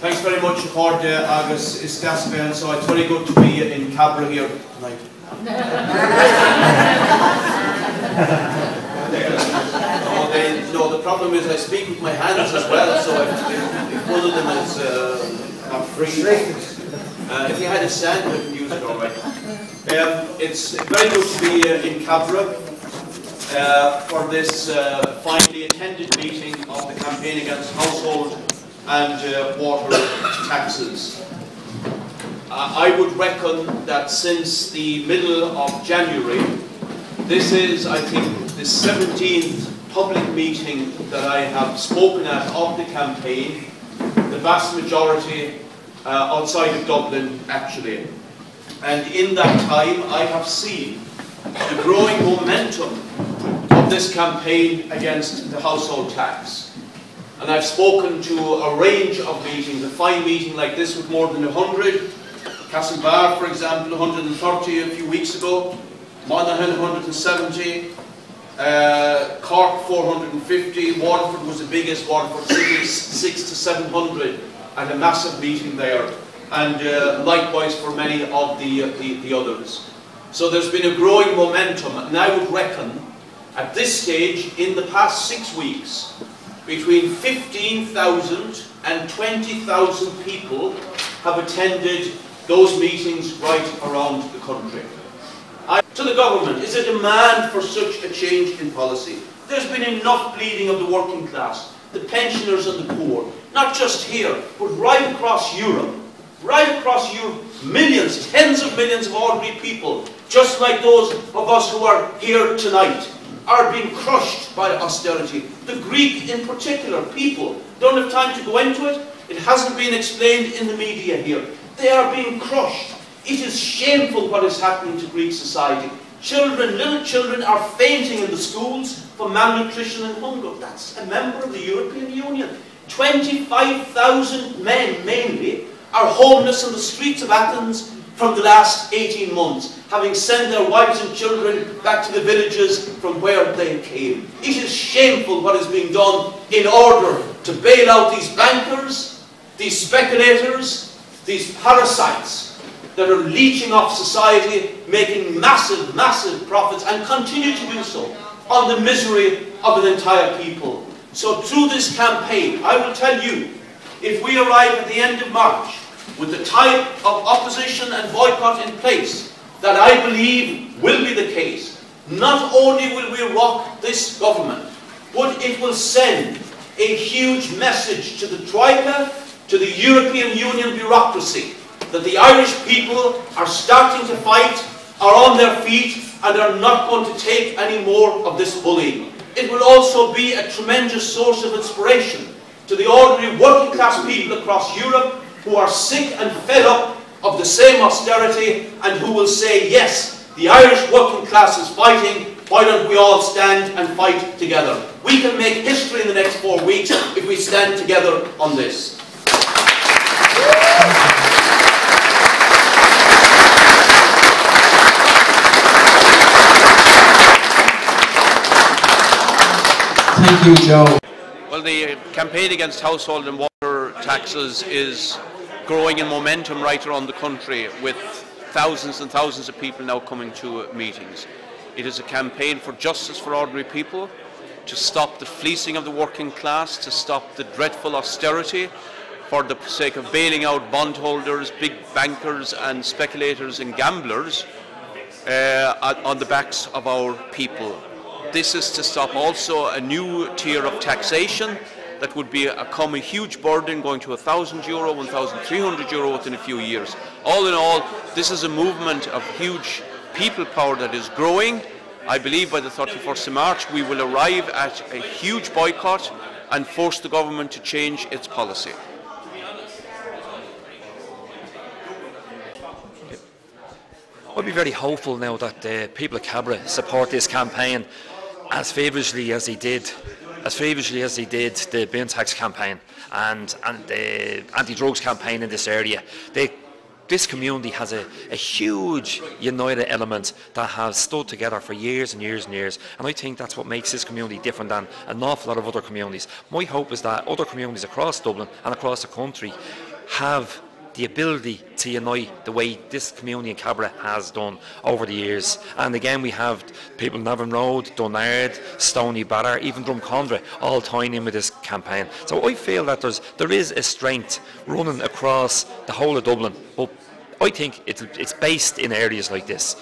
Thanks very much, Accord Agus Istaspen. So it's very good to be in Cabra here tonight. No, the problem is I speak with my hands as well, so if one of them is not free. If you had a stand, I can use it all right. It's very good to be in Cabra for this finally attended meeting of the campaign against household and water taxes. I would reckon that since the middle of January, this is, I think, the 17th public meeting that I have spoken at of the campaign, the vast majority outside of Dublin, actually. And in that time, I have seen the growing momentum of this campaign against the household tax. And I've spoken to a range of meetings, a fine meeting like this with more than 100, Saint Finbarrs, for example, 130 a few weeks ago, Monaghan 170, Cork 450, Waterford was the biggest, Waterford City 600 to 700 at a massive meeting there, and likewise for many of the others. So there's been a growing momentum, and I would reckon at this stage, in the past 6 weeks, between 15,000 and 20,000 people have attended those meetings right around the country. To the government, is a demand for such a change in policy. There's been enough bleeding of the working class, the pensioners and the poor, not just here, but right across Europe. Right across Europe, millions, tens of millions of ordinary people, just like those of us who are here tonight, are being crushed by austerity. The Greek in particular, people, don't have time to go into it. It hasn't been explained in the media here. They are being crushed. It is shameful what is happening to Greek society. Children, little children are fainting in the schools for malnutrition and hunger. That's a member of the European Union. 25,000 men, mainly, are homeless on the streets of Athens from the last 18 months, having sent their wives and children back to the villages from where they came. It is shameful what is being done in order to bail out these bankers, these speculators, these parasites that are leeching off society, making massive, massive profits, and continue to do so on the misery of an entire people. So through this campaign, I will tell you, if we arrive at the end of March with the type of opposition and boycott in place that I believe will be the case, not only will we rock this government, but it will send a huge message to the Troika, to the European Union bureaucracy, that the Irish people are starting to fight, are on their feet, and are not going to take any more of this bullying. It will also be a tremendous source of inspiration to the ordinary working class people across Europe who are sick and fed up of the same austerity, and who will say, yes, the Irish working class is fighting, why don't we all stand and fight together? We can make history in the next 4 weeks if we stand together on this. Thank you, Joe. Well, the campaign against household and water taxes is growing in momentum right around the country, with thousands and thousands of people now coming to meetings. It is a campaign for justice for ordinary people, to stop the fleecing of the working class, to stop the dreadful austerity for the sake of bailing out bondholders, big bankers and speculators and gamblers on the backs of our people. This is to stop also a new tier of taxation that would become a huge burden, going to €1,000, €1,300 within a few years. All in all, this is a movement of huge people power that is growing. I believe by the 31st of March we will arrive at a huge boycott and force the government to change its policy. I'd be very hopeful now that the people of Cabra support this campaign as favourably as they did the bin tax campaign and the anti-drugs campaign in this area. This community has a huge united element that has stood together for years and years and years, and I think that's what makes this community different than an awful lot of other communities. My hope is that other communities across Dublin and across the country have the ability to unite the way this community in Cabra has done over the years. And again, we have people in Navan Road, Dunnard, Stony Barra, even Drumcondra, all tying in with this campaign. So I feel that there is a strength running across the whole of Dublin, but I think it's based in areas like this.